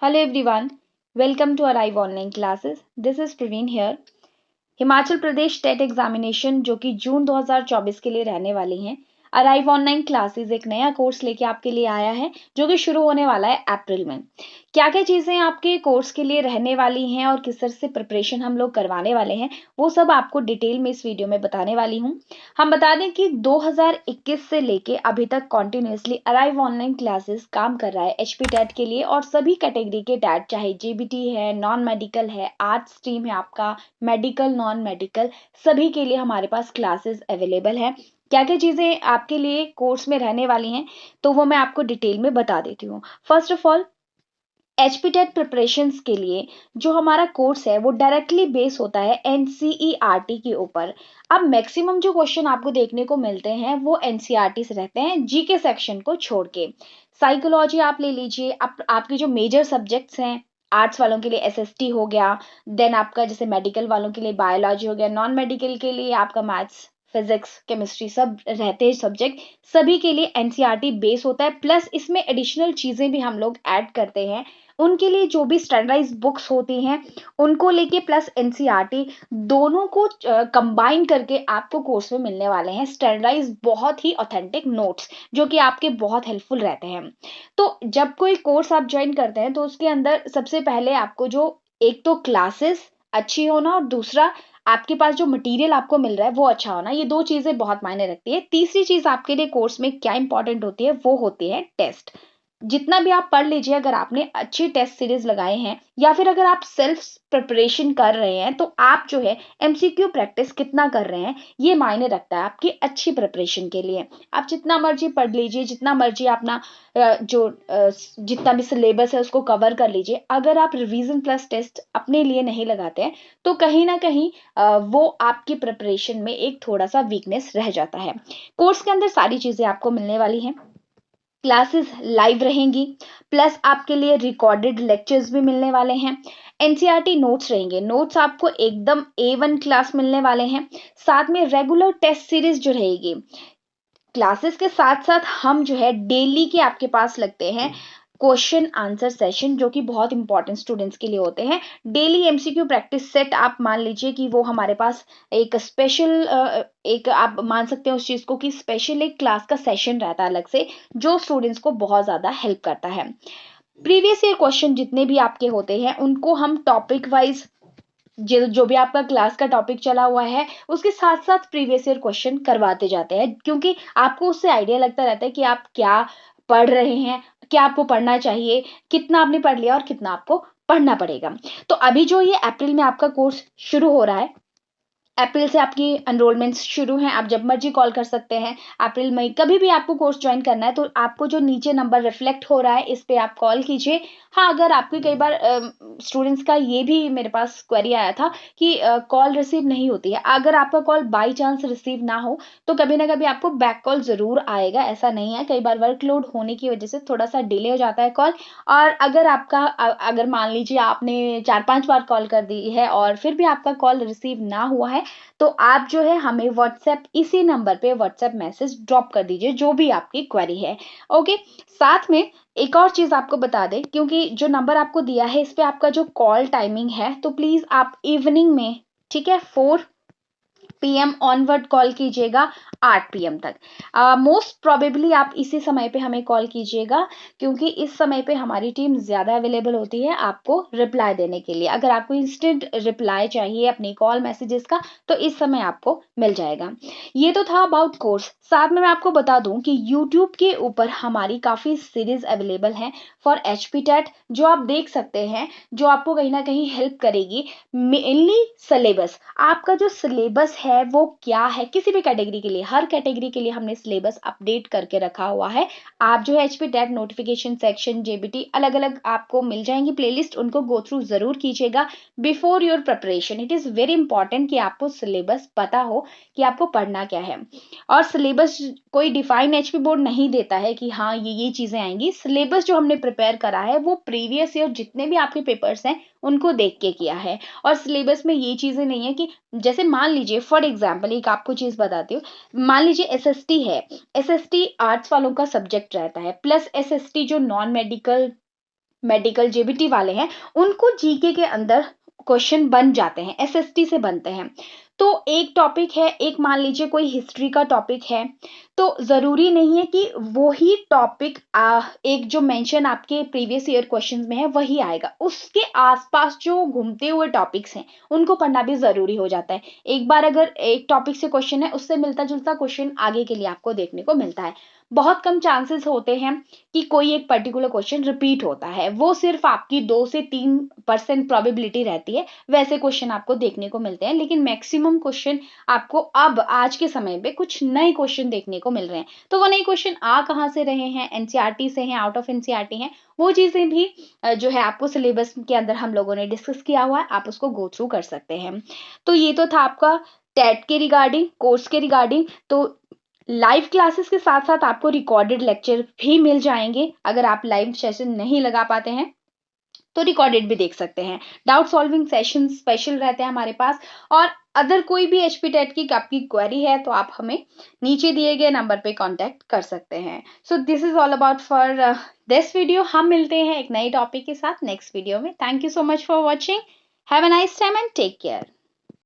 Hello everyone, welcome to Arrive Online Classes. This is Praveen here. Himachal Pradesh TET examination जो कि जून 2024 के लिए रहने वाली हैं, अराइव ऑनलाइन क्लासेस एक नया कोर्स लेके आपके लिए आया है जो कि शुरू होने वाला है अप्रैल में। क्या क्या चीज़ें आपके कोर्स के लिए रहने वाली हैं और किस तरह से प्रिपरेशन हम लोग करवाने वाले हैं, वो सब आपको डिटेल में इस वीडियो में बताने वाली हूँ। हम बता दें कि 2021 से लेके अभी तक कॉन्टिन्यूसली अराइव ऑनलाइन क्लासेस काम कर रहा है एचपी टेट के लिए और सभी कैटेगरी के टेट, चाहे जेबीटी है, नॉन मेडिकल है, आर्ट्स स्ट्रीम है आपका, मेडिकल नॉन मेडिकल, सभी के लिए हमारे पास क्लासेस अवेलेबल है। क्या क्या चीज़ें आपके लिए कोर्स में रहने वाली हैं, तो वो मैं आपको डिटेल में बता देती हूँ। First of all, HP TET preparations के लिए जो हमारा कोर्स है वो डायरेक्टली बेस होता है एनसीईआरटी के ऊपर। अब मैक्सिमम जो क्वेश्चन आपको देखने को मिलते हैं वो एनसीईआरटी से रहते हैं, जीके सेक्शन को छोड़ के। साइकोलॉजी आप ले लीजिए, आपके जो मेजर सब्जेक्ट्स हैं, आर्ट्स वालों के लिए एसएसटी हो गया, देन आपका जैसे मेडिकल वालों के लिए बायोलॉजी हो गया, नॉन मेडिकल के लिए आपका मैथ्स, फिजिक्स, केमिस्ट्री सब रहते हैं सब्जेक्ट। सभी के लिए एनसीईआरटी बेस होता है, प्लस इसमें एडिशनल चीजें भी हम लोग ऐड करते हैं। उनके लिए जो भी स्टैंडर्डाइज बुक्स होती हैं उनको लेके प्लस एनसीईआरटी दोनों को कंबाइन करके आपको कोर्स में मिलने वाले हैं स्टैंडर्डाइज बहुत ही ऑथेंटिक नोट्स, जो कि आपके बहुत हेल्पफुल रहते हैं। तो जब कोई कोर्स आप ज्वाइन करते हैं तो उसके अंदर सबसे पहले आपको जो एक तो क्लासेस अच्छी होना और दूसरा आपके पास जो मटेरियल आपको मिल रहा है वो अच्छा होना, ये दो चीजें बहुत मायने रखती है। तीसरी चीज आपके लिए कोर्स में क्या इंपॉर्टेंट होती है वो होती है टेस्ट। जितना भी आप पढ़ लीजिए, अगर आपने अच्छी टेस्ट सीरीज लगाए हैं या फिर अगर आप सेल्फ प्रिपरेशन कर रहे हैं तो आप जो है एमसीक्यू प्रैक्टिस कितना कर रहे हैं ये मायने रखता है आपकी अच्छी प्रिपरेशन के लिए। आप जितना मर्जी पढ़ लीजिए, जितना मर्जी अपना जितना भी सिलेबस है उसको कवर कर लीजिए, अगर आप रिवीजन प्लस टेस्ट अपने लिए नहीं लगाते हैं तो कहीं ना कहीं वो आपकी प्रिपरेशन में एक थोड़ा सा वीकनेस रह जाता है। कोर्स के अंदर सारी चीजें आपको मिलने वाली हैं। क्लासेस लाइव रहेंगी, प्लस आपके लिए रिकॉर्डेड लेक्चर्स भी मिलने वाले हैं। एनसीईआरटी नोट्स रहेंगे, नोट्स आपको एकदम A1 क्लास मिलने वाले हैं। साथ में रेगुलर टेस्ट सीरीज जो रहेगी, क्लासेस के साथ साथ हम जो है डेली के आपके पास लगते हैं क्वेश्चन आंसर सेशन, जो कि बहुत इंपॉर्टेंट स्टूडेंट्स के लिए होते हैं। डेली एमसीक्यू प्रैक्टिस सेट आप मान लीजिए कि वो हमारे पास एक स्पेशल, एक आप मान सकते हैं उस चीज को कि स्पेशल एक क्लास का सेशन रहता है अलग से, जो स्टूडेंट्स को बहुत ज्यादा हेल्प करता है। प्रीवियस ईयर क्वेश्चन जितने भी आपके होते हैं उनको हम टॉपिक वाइज, जो जो भी आपका क्लास का टॉपिक चला हुआ है उसके साथ साथ प्रीवियस ईयर क्वेश्चन करवाते जाते हैं, क्योंकि आपको उससे आइडिया लगता रहता है कि आप क्या पढ़ रहे हैं, क्या आपको पढ़ना चाहिए, कितना आपने पढ़ लिया और कितना आपको पढ़ना पड़ेगा। तो अभी जो ये अप्रैल में आपका कोर्स शुरू हो रहा है, अप्रैल से आपकी एनरोलमेंट्स शुरू हैं, आप जब मर्जी कॉल कर सकते हैं। अप्रैल मई कभी भी आपको कोर्स ज्वाइन करना है तो आपको जो नीचे नंबर रिफ्लेक्ट हो रहा है इस पे आप कॉल कीजिए। हाँ, अगर आपकी कई बार स्टूडेंट्स का ये भी मेरे पास क्वेरी आया था कि कॉल रिसीव नहीं होती है, अगर आपका कॉल बाई चांस रिसीव ना हो तो कभी ना कभी आपको बैक कॉल जरूर आएगा, ऐसा नहीं है। कई बार वर्कलोड होने की वजह से थोड़ा सा डिले हो जाता है कॉल। और अगर आपका अगर मान लीजिए आपने 4-5 बार कॉल कर दी है और फिर भी आपका कॉल रिसीव ना हुआ है, तो आप जो है हमें व्हाट्सएप, इसी नंबर पे व्हाट्सएप मैसेज ड्रॉप कर दीजिए जो भी आपकी क्वेरी है। ओके। साथ में एक और चीज आपको बता दें, क्योंकि जो नंबर आपको दिया है इस पे आपका जो कॉल टाइमिंग है, तो प्लीज आप इवनिंग में, ठीक है, 4 PM ऑनवर्ड कॉल कीजिएगा, 8 PM तक। मोस्ट प्रोबेबली आप इसी समय पे हमें कॉल कीजिएगा, क्योंकि इस समय पे हमारी टीम ज़्यादा अवेलेबल होती है आपको रिप्लाई देने के लिए। अगर आपको इंस्टेंट रिप्लाई चाहिए अपनी कॉल मैसेजेस का तो इस समय आपको मिल जाएगा। ये तो था अबाउट कोर्स। साथ में मैं आपको बता दूं कि यूट्यूब के ऊपर हमारी काफ़ी सीरीज अवेलेबल हैं फॉर एचपी टेट, जो आप देख सकते हैं, जो आपको कहीं ना कहीं हेल्प करेगी। मेनली सिलेबस, आपका जो सिलेबस है वो क्या है, किसी भी कैटेगरी के लिए, हर कैटेगरी के लिए हमने सिलेबस अपडेट करके रखा हुआ है। आप जो है HP TET notification section, JBT, अलग अलग आपको मिल जाएंगी प्लेलिस्ट, उनको गो थ्रू जरूर कीजिएगा before your preparation. It is very important कि आपको सिलेबस पता हो कि आपको पढ़ना क्या है। और सिलेबस कोई डिफाइन एचपी बोर्ड नहीं देता है कि हाँ ये चीजें आएंगी। सिलेबस जो हमने प्रिपेयर करा है वो प्रीवियस ईयर जितने भी आपके पेपर्स हैं उनको देख के किया है। और सिलेबस में ये चीजें नहीं है कि जैसे मान लीजिए फॉर एग्जाम्पल एक आपको चीज बताती हूँ, मान लीजिए एसएसटी है, एसएसटी आर्ट्स वालों का सब्जेक्ट रहता है, प्लस एसएसटी जो नॉन मेडिकल मेडिकल जेबीटी वाले हैं, उनको जीके के अंदर क्वेश्चन बन जाते हैं, एसएसटी से बनते हैं। तो एक टॉपिक है, एक मान लीजिए कोई हिस्ट्री का टॉपिक है, तो जरूरी नहीं है कि वो ही टॉपिक एक जो मेंशन आपके प्रीवियस ईयर क्वेश्चंस में है वही आएगा, उसके आसपास जो घूमते हुए टॉपिक्स हैं उनको पढ़ना भी जरूरी हो जाता है। एक बार अगर एक टॉपिक से क्वेश्चन है, उससे मिलता जुलता क्वेश्चन आगे के लिए आपको देखने को मिलता है। बहुत कम चांसेस होते हैं कि कोई एक पर्टिकुलर क्वेश्चन रिपीट होता है, वो सिर्फ आपकी 2 से 3% प्रोबेबिलिटी रहती है, वैसे क्वेश्चन आपको देखने को मिलते हैं। लेकिन मैक्सिमम क्वेश्चन आपको अब आज के समय पे कुछ नए क्वेश्चन देखने को मिल रहे हैं। तो वो नए क्वेश्चन आ कहाँ से रहे हैं, एनसीईआरटी से हैं, आउट ऑफ एनसीईआरटी हैं, वो चीजें भी जो है आपको सिलेबस के अंदर हम लोगों ने डिस्कस किया हुआ है, आप उसको गो थ्रू कर सकते हैं। तो ये तो था आपका टेट के रिगार्डिंग, कोर्स के रिगार्डिंग। तो लाइव क्लासेस के साथ साथ आपको रिकॉर्डेड लेक्चर भी मिल जाएंगे। अगर आप लाइव सेशन नहीं लगा पाते हैं तो रिकॉर्डेड भी देख सकते हैं। डाउट सॉल्विंग सेशन स्पेशल रहते हैं हमारे पास। और अदर कोई भी एचपी टेट की आपकी क्वेरी है तो आप हमें नीचे दिए गए नंबर पे कांटेक्ट कर सकते हैं। So this is all about for this video. हम मिलते हैं एक नए टॉपिक के साथ नेक्स्ट वीडियो में। Thank you so much for watching. Have a nice time and take care.